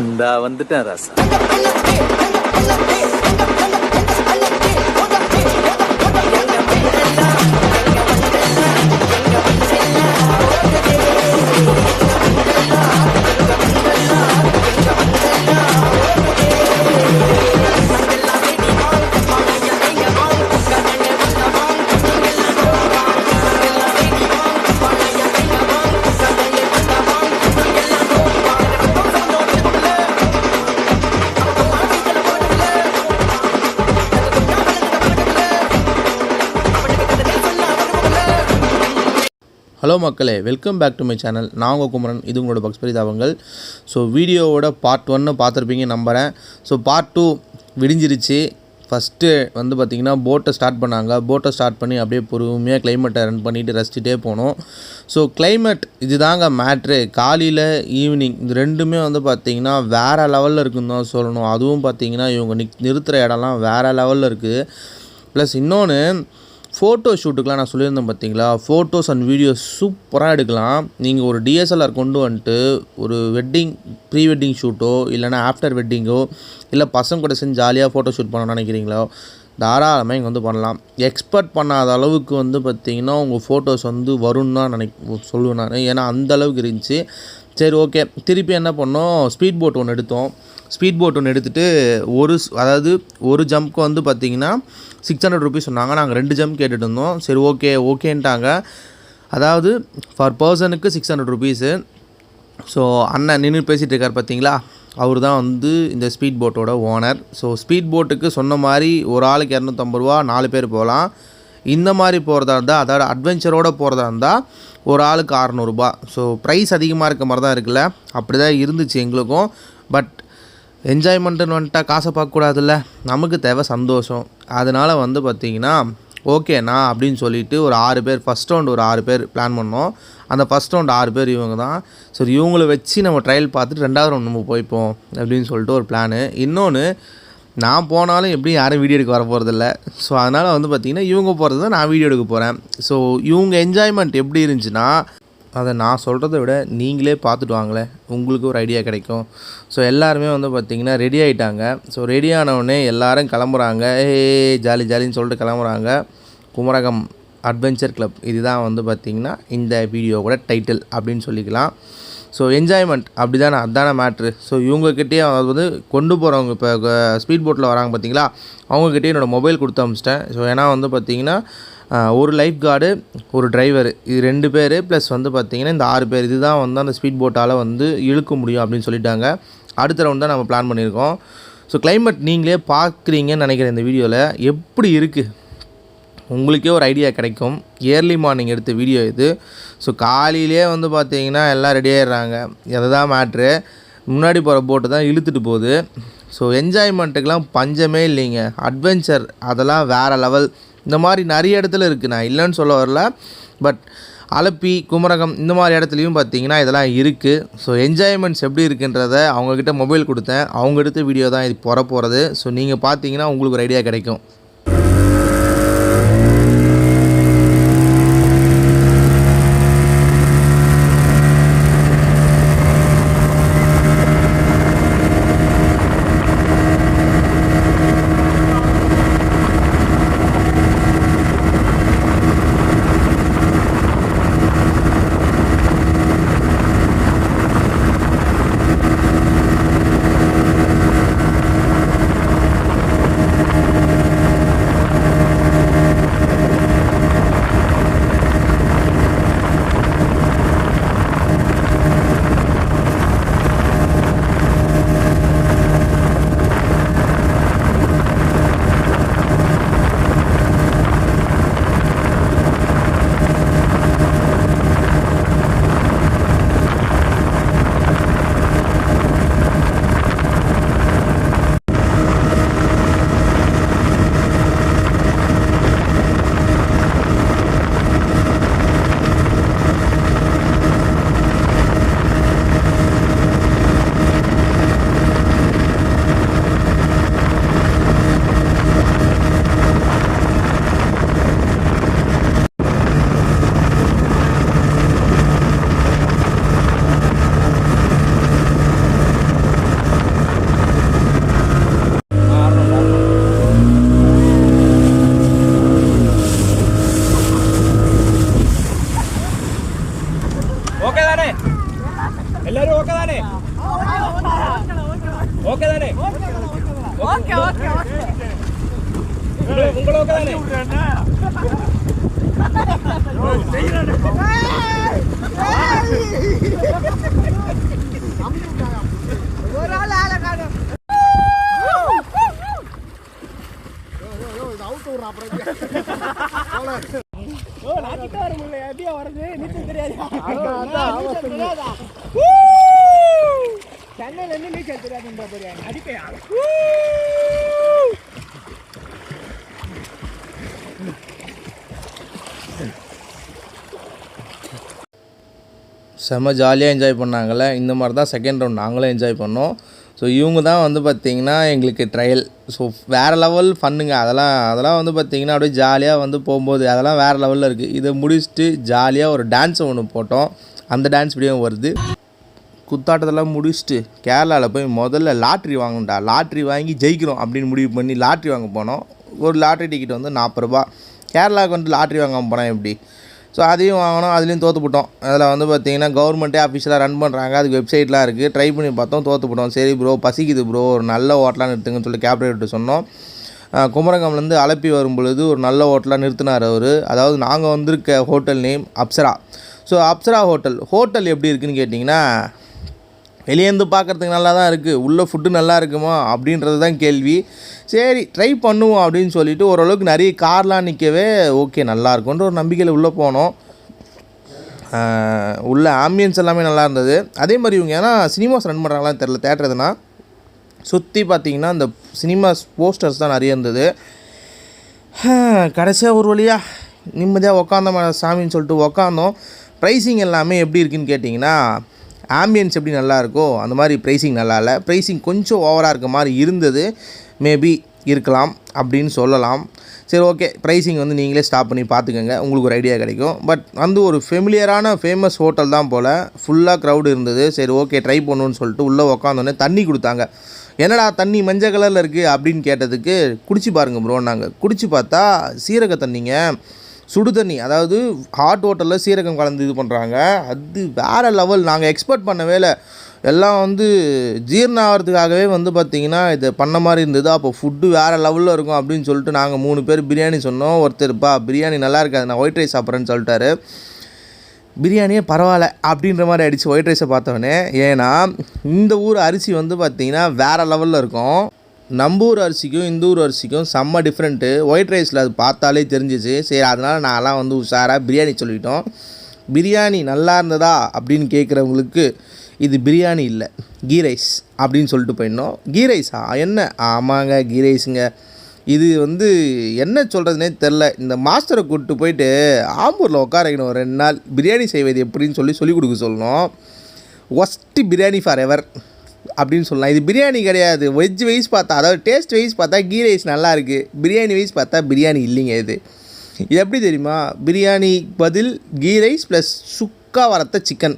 இந்தா வந்துட்டேன் ராசா. ஹலோ மக்களே, welcome back to my channel. நான் உங்கள் குமரன். இது உங்களோட பக்ஸ்பரி தாவங்கள். ஸோ வீடியோவோட பார்ட் 1 பார்த்துருப்பீங்க நம்புகிறேன். So part 2 விடிஞ்சிருச்சு. ஃபஸ்ட்டு வந்து பார்த்திங்கன்னா போட்டை ஸ்டார்ட் பண்ணாங்க. போட்டை ஸ்டார்ட் பண்ணி அப்படியே பொறுமையாக கிளைமேட்டை ரன் பண்ணிவிட்டு ரசிச்சுட்டே போனோம். ஸோ கிளைமேட் இது தாங்க மேட்ரு. காலையில் ஈவினிங் இது ரெண்டுமே வந்து பார்த்திங்கன்னா வேறு லெவலில் இருக்குன்னு தான் சொல்லணும். அதுவும் பார்த்திங்கன்னா இவங்க நிறுத்துகிற இடம்லாம் வேறு லெவலில் இருக்குது. ப்ளஸ் இன்னொன்று, ஃபோட்டோ ஷூட்டுக்கெலாம் நான் சொல்லியிருந்தேன் பார்த்தீங்களா, ஃபோட்டோஸ் அண்ட் வீடியோஸ் சூப்பராக எடுக்கலாம். நீங்கள் ஒரு டிஎஸ்எல்ஆர் கொண்டு வந்துட்டு ஒரு ப்ரீ வெட்டிங் ஷூட்டோ இல்லைனா ஆஃப்டர் வெட்டிங்கோ இல்லை பசங்க கூட சேர்ந்து ஜாலியாக ஃபோட்டோ ஷூட் பண்ணணும்னு நினைக்கிறீங்களோ தாராளமாக இங்கே வந்து பண்ணலாம். எக்ஸ்பெக்ட் பண்ணாத அளவுக்கு வந்து பார்த்திங்கன்னா உங்கள் ஃபோட்டோஸ் வந்து வரும்னு தான் சொல்லுவேன் நான். ஏன்னா அந்தளவுக்கு இருந்துச்சு. சரி, ஓகே. திருப்பி என்ன பண்ணோம், ஸ்பீட் போட் ஒன்று எடுத்தோம். ஸ்பீட் போட் ஒன்று எடுத்துகிட்டு ஒரு ஜம்ப்க்கு வந்து பார்த்திங்கன்னா 600 ருபீஸ் சொன்னாங்க. நாங்கள் 2 ஜம்ப் கேட்டுட்டு இருந்தோம். சரி, ஓகேன்ட்டாங்க. அதாவது ஃபார் பர்சனுக்கு 600 ருபீஸு. ஸோ அண்ணன் நின்று பேசிகிட்டு இருக்கார் பார்த்தீங்களா, அவர் தான் வந்து இந்த ஸ்பீட் போட்டோட ஓனர். ஸோ ஸ்பீட் போட்டுக்கு சொன்ன மாதிரி ஒரு ஆளுக்கு 250 ரூபா, 4 பேர் போகலாம். இந்த மாதிரி போகிறதா இருந்தால், அதாவது அட்வென்ச்சரோடு போகிறதா இருந்தால் ஒரு ஆளுக்கு 600 ரூபா. ஸோ ப்ரைஸ் அதிகமாக இருக்க மாதிரி தான் இருக்குல்ல, அப்படி தான் இருந்துச்சு எங்களுக்கும். பட் என்ஜாய்மெண்ட்டுன்னு வந்துட்டா காசை பார்க்கக்கூடாதுல்ல, நமக்கு தேவை சந்தோஷம். அதனால் வந்து பார்த்திங்கன்னா ஓகேண்ணா அப்படின்னு சொல்லிவிட்டு ஒரு 6 பேர், ஃபஸ்ட் ரவுண்ட் ஒரு 6 பேர் பிளான் பண்ணோம். அந்த ஃபஸ்ட் ரவுண்ட் 6 பேர் இவங்க தான். சரி, இவங்கள வச்சு நம்ம ட்ரையல் பார்த்துட்டு 2வது ரவுண்ட் நம்ம போய்ப்போம் அப்படின்னு சொல்லிட்டு ஒரு பிளானு. இன்னொன்று, நான் போனாலும் எப்படியும் யாரும் வீடியோ எடுக்க வர போகிறதில்ல. ஸோ அதனால் வந்து பார்த்திங்கன்னா இவங்க போகிறது தான் நான் வீடியோ எடுக்க போகிறேன். ஸோ இவங்க என்ஜாய்மெண்ட் எப்படி இருந்துச்சுன்னா அதை நான் சொல்கிறத விட நீங்களே பார்த்துட்டு வாங்களேன், உங்களுக்கு ஒரு ஐடியா கிடைக்கும். ஸோ எல்லாருமே வந்து பார்த்திங்கன்னா ரெடி ஆகிட்டாங்க. ஸோ ரெடி ஆனவுடனே எல்லோரும் கிளம்புறாங்க. ஜாலின்னு சொல்லிட்டு கிளம்புறாங்க. குமரகம் அட்வென்ச்சர் கிளப், இதுதான் வந்து பார்த்திங்கன்னா இந்த வீடியோவோட டைட்டில் அப்படின்னு சொல்லிக்கலாம். ஸோ என்ஜாய்மெண்ட் அப்படி தானே, அதுதானே மேட்ரு. ஸோ இவங்கக்கிட்டே அது வந்து கொண்டு போகிறவங்க, இப்போ ஸ்பீட் போட்டில் வராங்க பார்த்தீங்களா, அவங்கக்கிட்டே என்னோடய மொபைல் கொடுத்து அனுப்பிச்சிட்டேன். ஸோ ஏன்னா வந்து பார்த்திங்கன்னா ஒரு லைஃப் கார்டு, ஒரு டிரைவர், இது 2 பேர் ப்ளஸ் வந்து பார்த்திங்கன்னா இந்த 6 பேர், இதுதான் வந்து அந்த ஸ்பீட் போட்டால் வந்து இழுக்க முடியும் அப்படின்னு சொல்லிட்டாங்க. அடுத்த ரவுண்ட் தான் நம்ம பிளான் பண்ணியிருக்கோம். ஸோ கிளைமேட் நீங்களே பார்க்குறீங்கன்னு நினைக்கிறேன் இந்த வீடியோவில். எப்படி இருக்குது உங்களுக்கே ஒரு ஐடியா கிடைக்கும். ஏர்லி மார்னிங் எடுத்த வீடியோ இது. ஸோ காலையிலே வந்து பார்த்திங்கன்னா எல்லாம் ரெடி ஆகிடுறாங்க. அதுதான் மேட்ரு. முன்னாடி போகிற போட்டு தான் இழுத்துட்டு போகுது. ஸோ என்ஜாய்மெண்ட்டுக்கெலாம் பஞ்சமே இல்லைங்க. அட்வென்ச்சர் அதெல்லாம் வேறு லெவல். இந்த மாதிரி நிறைய இடத்துல இருக்குது, நான் இல்லைன்னு சொல்ல வரல. பட் அலப்பி, குமரகம் இந்த மாதிரி இடத்துலையும் பார்த்திங்கன்னா இதெல்லாம் இருக்குது. ஸோ என்ஜாய்மெண்ட்ஸ் எப்படி இருக்குன்றதை அவங்கக்கிட்ட மொபைல் கொடுத்தேன். அவங்க எடுத்த வீடியோ தான் இது போகிறது. ஸோ நீங்கள் பார்த்தீங்கன்னா உங்களுக்கு ஒரு ஐடியா கிடைக்கும். ஓகே தானே? Okay okay okay. உங்களுக்கு ஓகே தானே? ஒரு ஆள் ஆள காணோம். இது அவுட் விடுறா அப்புறம் நான் கிட்ட வர முடியல. எப்படியா வரது? நீச்சல் தெரியாதா? சென்னையில இருந்து நீச்சல் தெரியாதுன்ற போறியா? அடிப்பையா? செம்ம ஜாலியாக என்ஜாய் பண்ணாங்கள்ல. இந்த மாதிரி தான் செகண்ட் ரவுண்ட் நாங்களும் என்ஜாய் பண்ணோம். ஸோ இவங்க தான் வந்து பார்த்திங்கன்னா எங்களுக்கு ட்ரையல். ஸோ வேறு லெவல் ஃபன்னுங்க. அதெல்லாம் வந்து பார்த்திங்கன்னா அப்படியே ஜாலியாக வந்து போகும்போது அதெல்லாம் வேறு லெவலில் இருக்குது. இதை முடிச்சுட்டு ஜாலியாக ஒரு டான்ஸை ஒன்று போட்டோம். அந்த டான்ஸ் வீடியோ வருது. குத்தாட்டத்தெல்லாம் முடிச்சுட்டு கேரளாவில் போய் முதல்ல லாட்ரி வாங்கணும்டா, லாட்ரி வாங்கி ஜெயிக்கிறோம் அப்படின்னு முடிவு பண்ணி லாட்ரி வாங்க போனோம். ஒரு லாட்ரி டிக்கெட் வந்து 40 ரூபா. கேரளாவுக்கு வந்து லாட்ரி வாங்காமல் போனால் எப்படி? ஸோ அதையும் வாங்கினோம், அதுலேயும் தோற்றுப்பட்டோம். அதில் வந்து பார்த்திங்கன்னா கவர்மெண்ட்டே ஆஃபீஷியலாக ரன் பண்ணுறாங்க, அதுக்கு வெப்சைட்லாம் இருக்குது. ட்ரை பண்ணி பார்த்தோம், தோற்றுப்பட்டோம். சரி ப்ரோ பசிக்குது ப்ரோ, ஒரு நல்ல ஹோட்டலாக நிறுத்துங்கன்னு சொல்லி கேப் டிரைவர்கிட்ட சொன்னோம். குமரகம்லேருந்து அலப்பி வரும் பொழுது ஒரு நல்ல ஹோட்டலாக நிறுத்தினார் அவர். அதாவது நாங்கள் வந்திருக்க hotel name Apsara. So Apsara hotel எப்படி இருக்குதுன்னு கேட்டிங்கன்னா, வெளியேந்து பார்க்குறதுக்கு நல்லா தான் இருக்குது, உள்ளே ஃபுட்டு நல்லா இருக்குமா அப்படின்றது தான் கேள்வி. சரி ட்ரை பண்ணுவோம் அப்படின்னு சொல்லிவிட்டு ஓரளவுக்கு நிறைய கார்லாம் நிற்கவே ஓகே நல்லாயிருக்குன்ற ஒரு நம்பிக்கையில் உள்ளே போனோம். உள்ள ஆம்பியன்ஸ் எல்லாமே நல்லா இருந்தது. அதே மாதிரி இவங்க ஏன்னா சினிமாஸ் ரன் பண்ணுறாங்களான்னு தெரில, தேட்டருதுன்னா சுற்றி பார்த்திங்கன்னா இந்த சினிமாஸ் போஸ்டர்ஸ் தான் நிறைய இருந்தது. கடைசியாக ஒரு வழியாக நிம்மதியாக உக்காந்தோம் சாமின்னு சொல்லிட்டு உக்காந்தோம். ப்ரைஸிங் எல்லாமே எப்படி இருக்குதுன்னு கேட்டிங்கன்னா, ஆம்பியன்ஸ் எப்படி நல்லா இருக்கோ அந்த மாதிரி ப்ரைஸிங் நல்லா இல்லை. ப்ரைஸிங் கொஞ்சம் ஓவராக இருக்க மாதிரி இருந்தது. மேபி இருக்கலாம் அப்படின்னு சொல்லலாம். சரி ஓகே, ப்ரைஸிங் வந்து நீங்களே ஸ்டாப் பண்ணி பார்த்துக்கோங்க, உங்களுக்கு ஒரு ஐடியா கிடைக்கும். பட் வந்து ஒரு ஃபெமிலியரான ஃபேமஸ் ஹோட்டல் தான் போல். ஃபுல்லாக க்ரௌடு இருந்தது. சரி ஓகே ட்ரை பண்ணணுன்னு சொல்லிட்டு உள்ளே உக்காந்தோடனே தண்ணி கொடுத்தாங்க. என்னடா தண்ணி மஞ்சள் கலரில் இருக்குது அப்படின்னு கேட்டதுக்கு, குடிச்சு பாருங்கள் ப்ரோ. நாங்கள் குடிச்சு பார்த்தா சீரக தண்ணிங்க, சுடு தண்ணி. அதாவது ஹாட் வாட்டரில் சீரகம் கலந்து இது பண்ணுறாங்க. அது வேறு லெவல். நாங்கள் எக்ஸ்பெக்ட் பண்ணவே இல்லை. எல்லாம் வந்து ஜீரணம் ஆகிறதுக்காகவே வந்து பார்த்திங்கன்னா இதை பண்ண மாதிரி இருந்தது. அப்போ ஃபுட்டு வேறு லெவலில் இருக்கும் அப்படின்னு சொல்லிட்டு நாங்கள் 3 பேர் பிரியாணி சொன்னோம். ஒருத்தர்ப்பா பிரியாணி நல்லா இருக்காது, நான் ஒயிட் ரைஸ் சாப்பிட்றேன்னு சொல்லிட்டாரு. பிரியாணியே பரவாயில்ல அப்படின்ற மாதிரி அடித்து ஒயிட் ரைஸை பார்த்தவொடனே, ஏன்னா இந்த ஊர் அரிசி வந்து பார்த்திங்கன்னா வேறு லெவலில் இருக்கும். நம்ம ஊர் அரிசிக்கும் இந்த ஊர் அரிசிக்கும் செம்ம டிஃப்ரெண்ட்டு. ஒயிட் ரைஸில் அது பார்த்தாலே தெரிஞ்சிச்சு. சரி அதனால் நான்லாம் வந்து உஷாராக பிரியாணி சொல்லிட்டோம். பிரியாணி நல்லா இருந்ததா அப்படின்னு கேட்குறவங்களுக்கு இது பிரியாணி இல்லை, கீ ரைஸ் அப்படின்னு சொல்லிட்டு போயிடணும். கீ ரைஸா என்ன? ஆமாங்க கீ ரைஸுங்க. இது வந்து என்ன சொல்கிறதுனே தெரில. இந்த மாஸ்டரை கூப்பிட்டு போயிட்டு ஆம்பூரில் உட்கார வைக்கணும் ஒரு 2 நாள். பிரியாணி செய்வது எப்படின்னு சொல்லி கொடுக்க சொல்லணும். ஒஸ்ட்டு பிரியாணி ஃபார் எவர் அப்படின்னு சொல்லலாம். இது பிரியாணி கிடையாது. வெஜ் வைஸ் பார்த்தா, அதாவது டேஸ்ட் வைஸ் பார்த்தா கீ ரைஸ் நல்லா இருக்குது, பிரியாணி வைஸ் பார்த்தா பிரியாணி இல்லைங்க. இது எப்படி தெரியுமா? பிரியாணி பதில் கீ ரைஸ் ப்ளஸ் சுக்கா வறுத்த சிக்கன்.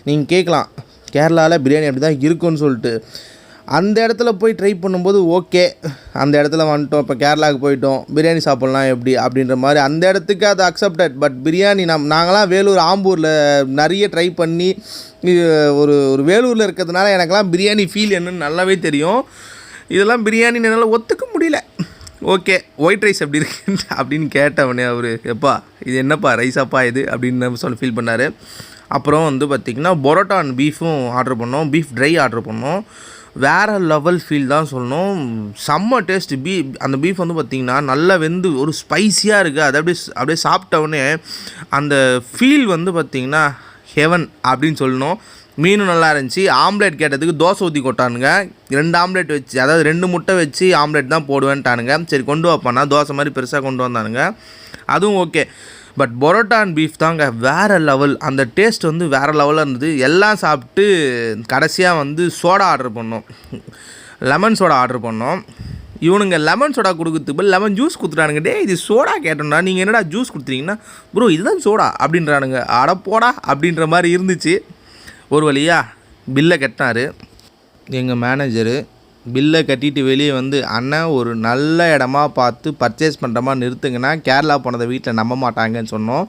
நீங்கள் கேட்கலாம் கேரளாவில் பிரியாணி அப்படி தான் இருக்குன்னு சொல்லிட்டு. அந்த இடத்துல போய் ட்ரை பண்ணும்போது ஓகே, அந்த இடத்துல வந்துட்டோம், இப்போ கேரளாவுக்கு போயிட்டோம், பிரியாணி சாப்பிட்லாம் எப்படி அப்படின்ற மாதிரி அந்த இடத்துக்கு அது அக்செப்டட். பட் பிரியாணி நாங்களாம் வேலூர் ஆம்பூரில் நிறைய ட்ரை பண்ணி ஒரு வேலூரில் இருக்கிறதுனால எனக்கெல்லாம் பிரியாணி ஃபீல் என்னன்னு நல்லாவே தெரியும். இதெல்லாம் பிரியாணி என்னால் ஒத்துக்க முடியல. ஓகே ஒயிட் ரைஸ் எப்படி இருக்கு அப்படின்னு கேட்டவனே அவர், எப்பா இது என்னப்பா ரைஸாப்பா இது அப்படின்னு சொல்லி ஃபீல் பண்ணார். அப்புறம் வந்து பார்த்திங்கன்னா பரோட்டா அண்ட் பீஃபும் ஆர்டர் பண்ணோம். பீஃப் ட்ரை ஆர்டர் பண்ணோம். வேறு லெவல் ஃபீல் தான் சொல்லணும். செம்ம டேஸ்ட். அந்த பீஃப் வந்து பார்த்திங்கன்னா நல்லா வெந்து ஒரு ஸ்பைஸியாக இருக்குது. அது அப்படியே சாப்பிட்டவுடனே அந்த ஃபீல் வந்து பார்த்திங்கன்னா ஹெவன் அப்படின்னு சொல்லணும். மீனும் நல்லா இருந்துச்சு. ஆம்லேட் கேட்டதுக்கு தோசை ஊற்றி கொட்டானுங்க. 2 ஆம்லேட் வச்சு, அதாவது 2 முட்டை வச்சு ஆம்லேட் தான் போடுவேன்ட்டானுங்க. சரி கொண்டு வைப்பானா, தோசை மாதிரி பெருசாக கொண்டு வந்தானுங்க, அதுவும் okay. But parotta and beef தாங்க வேறு லெவல். அந்த டேஸ்ட் வந்து வேறு லெவலில் இருந்தது. எல்லாம் சாப்பிட்டு கடைசியாக வந்து சோடா ஆர்டர் பண்ணோம், லெமன் சோடா ஆர்டர் பண்ணோம். இவனுங்க லெமன் சோடா கொடுக்குறதுக்கு லெமன் ஜூஸ் கொடுத்துட்டானுங்க. டே இது சோடா கேட்டோம்னா நீங்கள் என்னடா ஜூஸ் கொடுத்துட்டீங்கன்னா, ப்ரோ இதுதான் சோடா அப்படின்றானுங்க. அட போடா அப்படின்ற மாதிரி இருந்துச்சு. ஒரு வழியாக பில்லை கட்டினார் எங்கள் மேனேஜரு. பில்லை கட்டிட்டு வெளியே வந்து, அண்ணன் ஒரு நல்ல இடமா பார்த்து பர்ச்சேஸ் பண்ணுற மாதிரி நிறுத்துங்கன்னா, கேரளா போனதை வீட்டில் நம்ப மாட்டாங்கன்னு சொன்னோம்.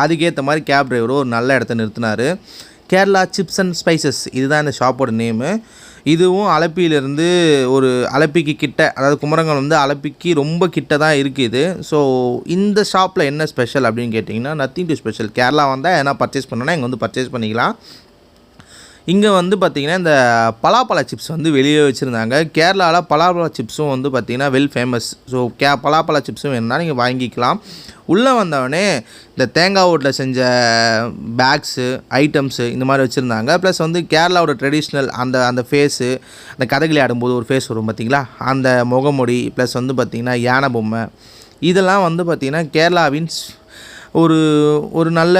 அதுக்கேற்ற மாதிரி கேப் டிரைவரும் ஒரு நல்ல இடத்த நிறுத்தினார். கேரளா சிப்ஸ் அண்ட் ஸ்பைசஸ் இதுதான் இந்த ஷாப்போட நேமு. இதுவும் அலப்பியிலேருந்து ஒரு அலப்பிக்கு கிட்ட, அதாவது குமரங்கம் வந்து அலப்பிக்கு ரொம்ப கிட்ட தான் இருக்குது. ஸோ இந்த ஷாப்பில் என்ன ஸ்பெஷல் அப்படின்னு கேட்டிங்கன்னா, நத்திங் டு ஸ்பெஷல். கேரளா வந்தால் எதனா பர்ச்சேஸ் பண்ணோன்னா இங்கே வந்து பர்ச்சேஸ் பண்ணிக்கலாம். இங்கே வந்து பார்த்திங்கன்னா இந்த பலாப்பழ சிப்ஸ் வந்து வெளியே வச்சுருந்தாங்க. கேரளாவில் பலாப்பழ சிப்ஸும் வந்து பார்த்திங்கன்னா வெல் ஃபேமஸ். ஸோ பலாப்பழ சிப்ஸும் வேணும்னா நீங்கள் வாங்கிக்கலாம். உள்ளே வந்தவொடனே இந்த தேங்காய் ஓட்டில் செஞ்ச பேக்ஸு, ஐட்டம்ஸு இந்த மாதிரி வச்சுருந்தாங்க. ப்ளஸ் வந்து கேரளாவோட ட்ரெடிஷ்னல் அந்த ஃபேஸு, அந்த கதகளி ஆடும்போது ஒரு ஃபேஸ் வரும் பார்த்திங்களா, அந்த முகமொடி, ப்ளஸ் வந்து பார்த்திங்கன்னா யானை பொம்மை, இதெல்லாம் வந்து பார்த்திங்கன்னா கேரளாவின் ஒரு நல்ல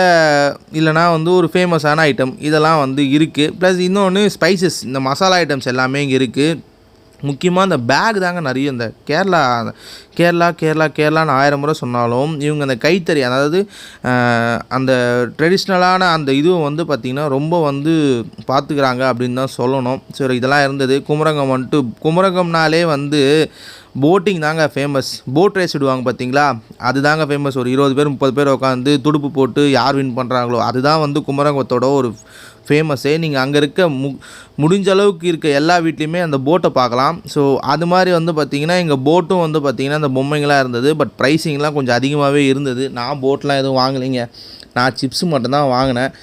இல்லைனா வந்து ஒரு ஃபேமஸான ஐட்டம் இதெல்லாம் வந்து இருக்குது. ப்ளஸ் இன்னொன்று ஸ்பைசஸ், இந்த மசாலா ஐட்டம்ஸ் எல்லாமே இங்கே இருக்குது. முக்கியமாக இந்த பேக் தாங்க நிறைய. இந்த கேரளான்னு 1000 முறை சொன்னாலும் இவங்க அந்த கைத்தறி, அதாவது அந்த ட்ரெடிஷ்னலான அந்த இதுவும் வந்து பார்த்திங்கன்னா ரொம்ப வந்து பார்த்துக்கிறாங்க அப்படின்னு தான் சொல்லணும். சரி, இதெல்லாம் இருந்தது. குமரகம்னாலே வந்து போட்டிங் தாங்க ஃபேமஸ். போட் ரேஸ் விடுவாங்க பார்த்தீங்களா, அது தாங்க ஃபேமஸ். ஒரு 20 பேர் 30 பேர் உட்காந்து துடுப்பு போட்டு யார் வின் பண்ணுறாங்களோ அதுதான் வந்து குமரகத்தோட ஒரு ஃபேமஸே. நீங்கள் அங்கே இருக்க முடிஞ்ச அளவுக்கு இருக்க எல்லா வீட்லேயுமே அந்த போட்டை பார்க்கலாம். ஸோ அது மாதிரி வந்து பார்த்திங்கன்னா எங்கள் போட்டும் வந்து பார்த்திங்கன்னா அந்த பொம்மைங்களாக இருந்தது. பட் ப்ரைஸிங்லாம் கொஞ்சம் அதிகமாகவே இருந்தது. நான் போட்லாம் எதுவும் வாங்கலைங்க, நான் சிப்ஸு மட்டும்தான் வாங்கினேன்.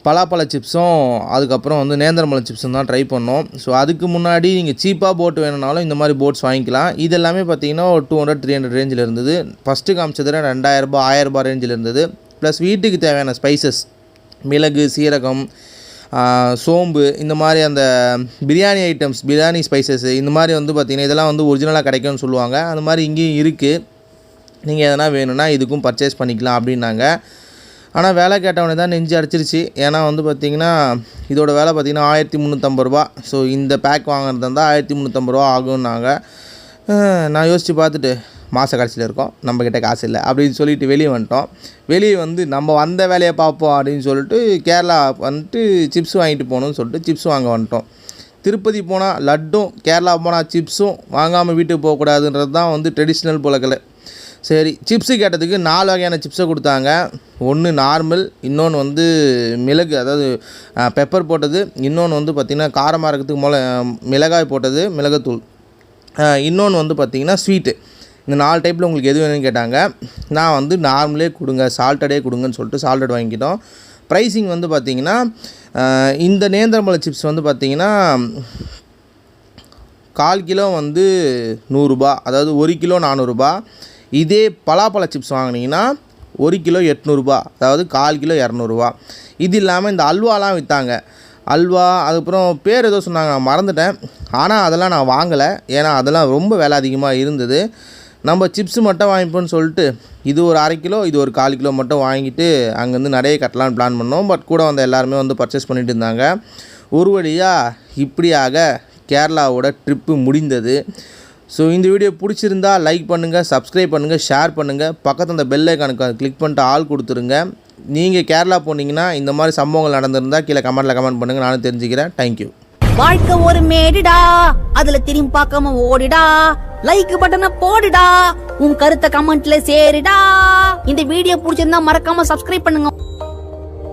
பலாப்பழ சிப்ஸும் அதுக்கப்புறம் வந்து நேந்திரம்பழம் சிப்ஸும் தான் ட்ரை பண்ணோம். ஸோ அதுக்கு முன்னாடி நீங்கள் சீப்பாக போட் வேணும்னாலும் இந்த மாதிரி போட்ஸ் வாங்கிக்கலாம். இது எல்லாமே பார்த்திங்கன்னா ஒரு 200-300 ரேஞ்சில் இருந்தது. ஃபஸ்ட்டு காமிச்சதில் 2000 ரூபாய் 1000 ரூபாய் ரேஞ்சில் இருந்தது. ப்ளஸ் வீட்டுக்கு தேவையான ஸ்பைசஸ், மிளகு, சீரகம், சோம்பு, இந்த மாதிரி அந்த பிரியாணி ஐட்டம்ஸ், பிரியாணி ஸ்பைசஸ் இந்த மாதிரி வந்து பார்த்திங்கன்னா இதெல்லாம் வந்து ஒரிஜினலாக கிடைக்கும்னு சொல்லுவாங்க. அந்த மாதிரி இங்கேயும் இருக்குது. நீங்கள் எதனா வேணும்னா இதுக்கும் பர்ச்சேஸ் பண்ணிக்கலாம் அப்படின்னாங்க. ஆனால் வேலை கேட்டவனே தான் நெஞ்சு அடிச்சிருச்சு. ஏன்னா வந்து பார்த்திங்கன்னா இதோட வேலை பார்த்திங்கன்னா 1350 ரூபா. ஸோ இந்த பேக் வாங்குறது இருந்தால் 1350 ரூபா ஆகும்னாங்க. நான் யோசித்து பார்த்துட்டு மாத கடைசியில் இருக்கோம், நம்மக்கிட்ட காசு இல்லை அப்படின்னு சொல்லிட்டு வெளியே வந்துட்டோம். வெளியே வந்து நம்ம வந்த வேலையை பார்ப்போம் அப்படின்னு சொல்லிட்டு கேரளா வந்துட்டு சிப்ஸ் வாங்கிட்டு போகணுன்னு சொல்லிட்டு சிப்ஸ் வாங்க வந்துட்டோம். திருப்பதி போனால் லட்டும், கேரளா போனால் சிப்ஸும் வாங்காமல் வீட்டுக்கு போகக்கூடாதுன்றது தான் வந்து ட்ரெடிஷ்னல் போலக்கலை. சரி, சிப்ஸு கேட்டதுக்கு 4 வகையான சிப்ஸை கொடுத்தாங்க. ஒன்று நார்மல், இன்னொன்று வந்து மிளகு, அதாவது பெப்பர் போட்டது, இன்னொன்று வந்து பார்த்திங்கன்னா காரமாக இருக்கிறதுக்கு மிளகாய் போட்டது, மிளகுத்தூள், இன்னொன்று வந்து பார்த்திங்கன்னா ஸ்வீட்டு. இந்த 4 டைப்பில் உங்களுக்கு எது வேணும்னு கேட்டாங்க. நான் வந்து நார்மலே கொடுங்க, சால்ட்டடே கொடுங்கன்னு சொல்லிட்டு சால்ட்டட் வாங்கிக்கிட்டோம். ப்ரைஸிங் வந்து பார்த்திங்கன்னா இந்த நேந்திரம்பழ சிப்ஸ் வந்து பார்த்திங்கன்னா 1/4 கிலோ வந்து 100 ரூபா, அதாவது 1 கிலோ 400 ரூபா. இதே பலாப்பழ சிப்ஸ் வாங்கினீங்கன்னா 1 கிலோ 800 ரூபா, அதாவது 1/4 கிலோ 200 ரூபா. இது இல்லாமல் இந்த அல்வாலாம் விற்றாங்க. அல்வா, அதுக்கப்புறம் பேர் ஏதோ சொன்னாங்க, நான் மறந்துட்டேன். ஆனால் அதெல்லாம் நான் வாங்கலை, ஏன்னா அதெல்லாம் ரொம்ப விலை அதிகமாக இருந்தது. நம்ம சிப்ஸு மட்டும் வாங்கிப்போன்னு சொல்லிட்டு இது ஒரு 1/2 கிலோ, இது ஒரு 1/4 கிலோ மட்டும் வாங்கிட்டு அங்கேருந்து நிறைய கட்டலான்னு பிளான் பண்ணோம். பட் கூட வந்து எல்லாருமே வந்து பர்ச்சேஸ் பண்ணிட்டு இருந்தாங்க. ஒரு வழியாக இப்படியாக கேரளாவோட ட்ரிப்பு முடிந்தது. ஸோ இந்த வீடியோ பிடிச்சிருந்தா லைக் பண்ணுங்கள், சப்ஸ்கிரைப் பண்ணுங்கள், ஷேர் பண்ணுங்கள். பக்கத்தில் அந்த பெல் ஐக்கானுக்கு கிளிக் பண்ணிட்டு ஆள் கொடுத்துருங்க. நீங்கள் கேரளா போனீங்கன்னா இந்த மாதிரி சம்பவங்கள் நடந்திருந்தால் கீழே கமெண்ட் பண்ணுங்கள், நானும் தெரிஞ்சுக்கிறேன். தேங்க்யூ. வாழ்க்கை ஒரு மேடுடா, அதுல திரும்பி பார்க்காம ஓடிடா. லைக் பட்டனை போடுடா, உன் கருத்தை கமெண்ட்ல சேருடா. இந்த வீடியோ பிடிச்சிருந்தா மறக்காம சப்ஸ்கிரைப் பண்ணுங்க.